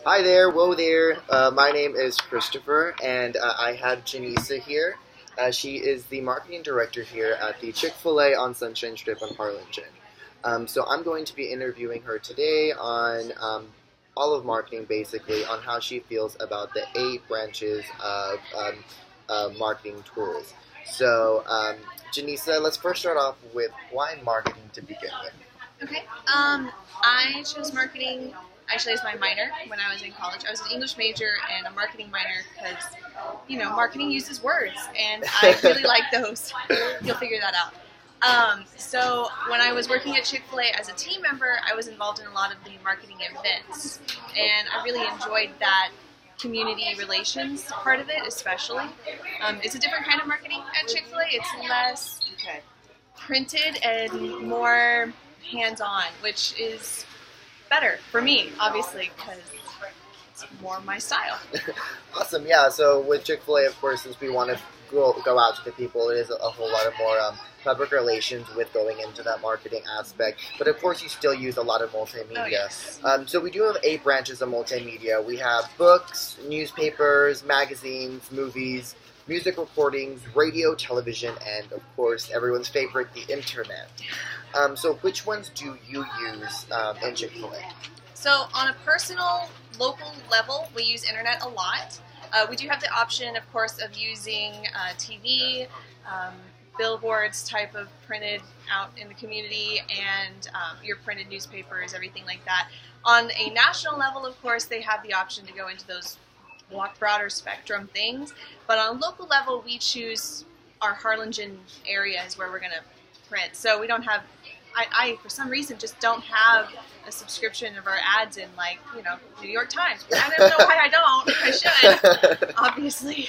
Hi there, whoa there. My name is Christopher, and I have Jannesa here. She is the marketing director here at the Chick-fil-A on Sunshine Strip on Harlingen. So I'm going to be interviewing her today on all of marketing, basically, on how she feels about the 8 branches of marketing tools. So, Jannesa, let's first start off with why marketing to begin with. Okay. I chose marketing actually as my minor when I was in college. I was an English major and a marketing minor because, marketing uses words, and I really like those. You'll figure that out. So when I was working at Chick-fil-A as a team member, I was involved in a lot of the marketing events, and I really enjoyed that community relations part of it, especially. It's a different kind of marketing at Chick-fil-A. It's less printed and more hands-on, which is better for me, obviously, because it's more my style. Awesome, yeah. So with Chick-fil-A, of course, since we want to go out to the people, it is a whole lot of more public relations with going into that marketing aspect. But of course, you still use a lot of multimedia. Oh, yes. So we do have 8 branches of multimedia. We have books, newspapers, magazines, movies, music recordings, radio, television, and of course, everyone's favorite, the internet. So which ones do you use in Chick-fil-A? So on a personal, local level, we use internet a lot. We do have the option, of course, of using TV, billboards type of printed out in the community, and your printed newspapers, everything like that. On a national level, of course, they have the option to go into those broader spectrum things. But on a local level, we choose our Harlingen area is where we're going to print. So we don't have, I for some reason just don't have a subscription of our ads in New York Times. I don't know why I don't. I should, obviously.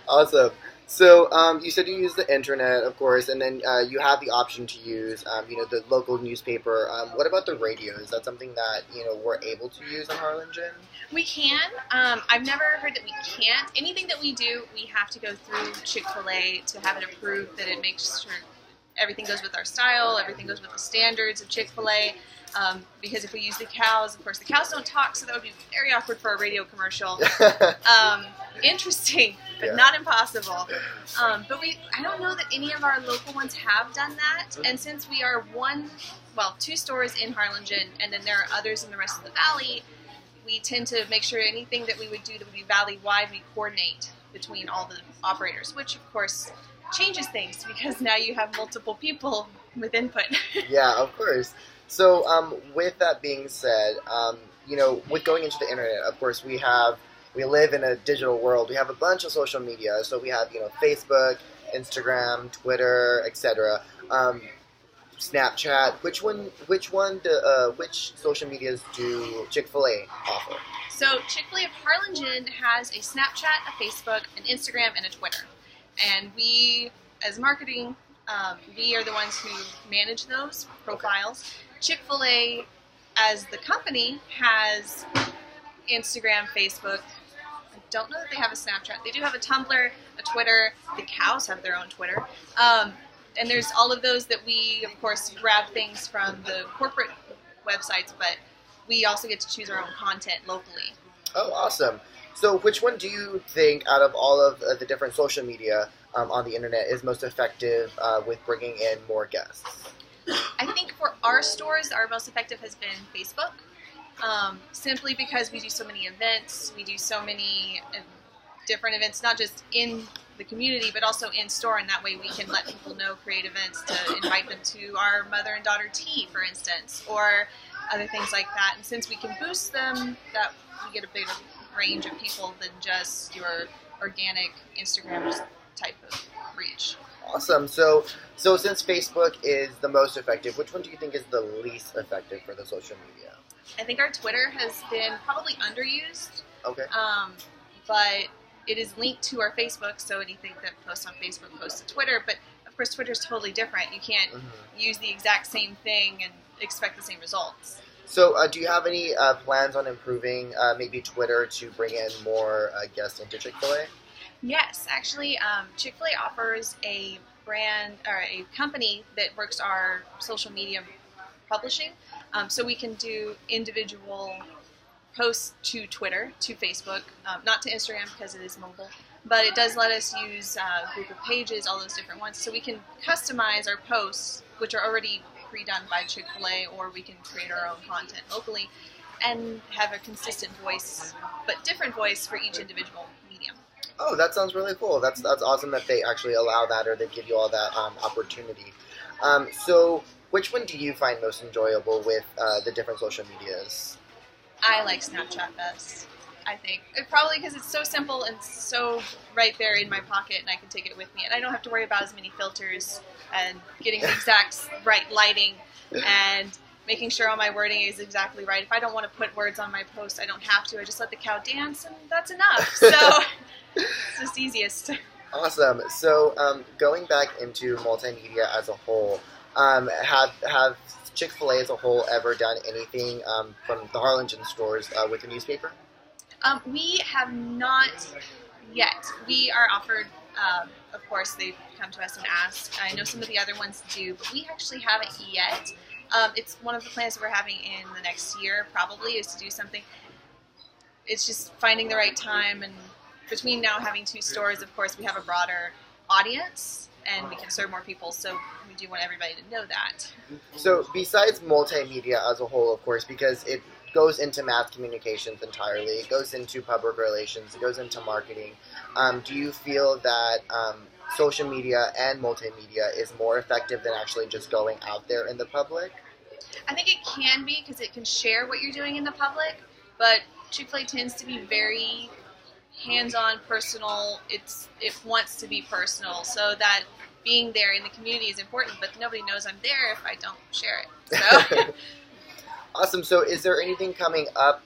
Awesome. So you said you use the internet, of course, and then you have the option to use, the local newspaper. What about the radio? Is that something that, we're able to use in Harlingen? We can. I've never heard that we can't. Anything that we do, we have to go through Chick-fil-A to have it approved, that it makes sure everything goes with our style, everything goes with the standards of Chick-fil-A. Because if we use the cows, of course, the cows don't talk, so that would be very awkward for a radio commercial. Interesting, but not impossible. But I don't know that any of our local ones have done that. And since we are 2 stores in Harlingen, and then there are others in the rest of the valley, we tend to make sure anything that we would do that would be valley-wide, we coordinate between all the operators, which, of course, changes things because now you have multiple people with input. Yeah, of course. So with that being said, with going into the internet, of course, we live in a digital world. We have a bunch of social media. So we have, Facebook, Instagram, Twitter, etc. Snapchat. Which social medias do Chick-fil-A offer? So Chick-fil-A of Harlingen has a Snapchat, a Facebook, an Instagram, and a Twitter. And we, as marketing, we are the ones who manage those profiles. Okay. Chick-fil-A, as the company, has Instagram, Facebook. I don't know that they have a Snapchat. They do have a Tumblr, a Twitter. The cows have their own Twitter. And there's all of those that we, of course, grab things from the corporate websites, but we also get to choose our own content locally. Oh, awesome. So which one do you think, out of all of the different social media on the internet, is most effective with bringing in more guests? I think for our stores, our most effective has been Facebook, simply because we do so many events. We do so many different events, not just in the community, but also in store, and that way we can let people know, create events to invite them to our mother and daughter tea, for instance, or other things like that. And since we can boost them, that we get a bigger range of people than just your organic Instagram type of reach. Awesome. So since Facebook is the most effective, which one do you think is the least effective for the social media? I think our Twitter has been probably underused. Okay. But it is linked to our Facebook, so anything that posts on Facebook posts to Twitter. But of course, Twitter is totally different. You can't use the exact same thing and expect the same results. So do you have any plans on improving maybe Twitter to bring in more guests into Chick-fil-A? Yes, actually, Chick-fil-A offers a brand or a company that works our social media publishing. So we can do individual posts to Twitter, to Facebook, not to Instagram because it is mobile, but it does let us use Google Pages, all those different ones, so we can customize our posts, which are already pre-done by Chick-fil-A, or we can create our own content locally and have a consistent voice, but different voice for each individual medium. Oh, that sounds really cool. That's awesome that they actually allow that, or they give you all that opportunity. So which one do you find most enjoyable with the different social medias? I like Snapchat best, I think. Probably because it's so simple and so right there in my pocket, and I can take it with me. And I don't have to worry about as many filters and getting the exact right lighting and making sure all my wording is exactly right. If I don't want to put words on my post, I don't have to. I just let the cow dance, and that's enough. So it's just easiest. Awesome. So going back into multimedia as a whole, have Chick-fil-A as a whole ever done anything from the Harlingen stores with a newspaper? We have not yet. We are offered, of course, they come to us and ask. I know some of the other ones do, but we actually haven't yet. It's one of the plans that we're having in the next year, probably, is to do something. It's just finding the right time, and between now having 2 stores, of course, we have a broader audience, and we can serve more people, so we do want everybody to know that. So besides multimedia as a whole, of course, because it goes into mass communications entirely, it goes into public relations, it goes into marketing, do you feel that social media and multimedia is more effective than actually just going out there in the public? I think it can be, because it can share what you're doing in the public, but Chick-fil-A tends to be very hands-on, personal. It wants to be personal, so that being there in the community is important, but nobody knows I'm there if I don't share it. So. Awesome. So is there anything coming up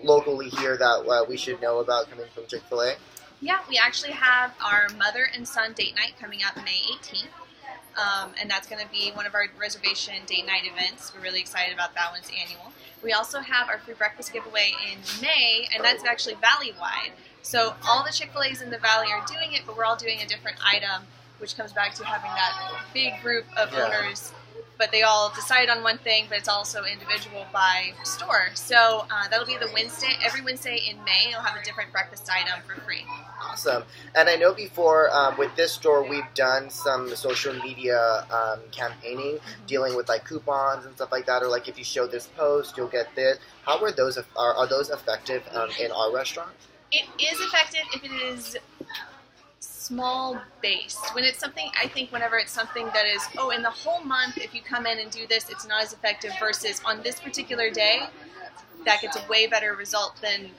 locally here that we should know about coming from Chick-fil-A? Yeah, we actually have our mother and son date night coming up May 18th. And that's going to be one of our reservation date night events. We're really excited about that one. It's annual. We also have our free breakfast giveaway in May, and that's actually valley-wide. So all the Chick-fil-A's in the valley are doing it, but we're all doing a different item, which comes back to having that big group of owners, but they all decide on one thing, but it's also individual by store. So that'll be every Wednesday in May, you'll have a different breakfast item for free. Awesome. And I know before with this store, we've done some social media campaigning, dealing with like coupons and stuff like that, or like if you show this post, you'll get this. How are those effective in our restaurant? It is effective if it is small based. When it's something, I think whenever it's something that is, in the whole month, if you come in and do this, it's not as effective, versus on this particular day, that gets a way better result than,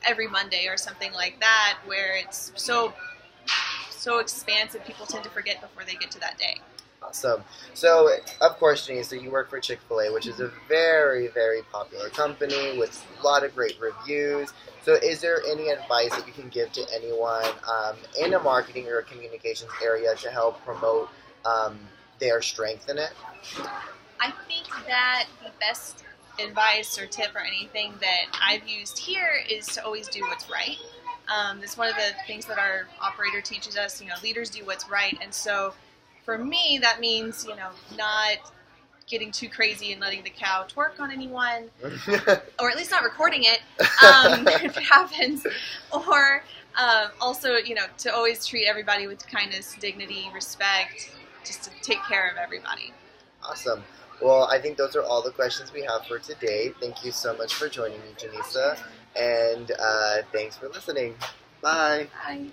every Monday or something like that, where it's so expansive, people tend to forget before they get to that day. Awesome. So, of course, Jannesa, you work for Chick-fil-A, which is a very, very popular company with a lot of great reviews. So is there any advice that you can give to anyone in a marketing or communications area to help promote their strength in it? I think that the best advice or tip or anything that I've used here is to always do what's right. That's one of the things that our operator teaches us, leaders do what's right. And so for me, that means, not getting too crazy and letting the cow twerk on anyone, or at least not recording it if it happens, or also, to always treat everybody with kindness, dignity, respect, just to take care of everybody. Awesome. Well, I think those are all the questions we have for today. Thank you so much for joining me, Jannesa, and thanks for listening. Bye. Bye.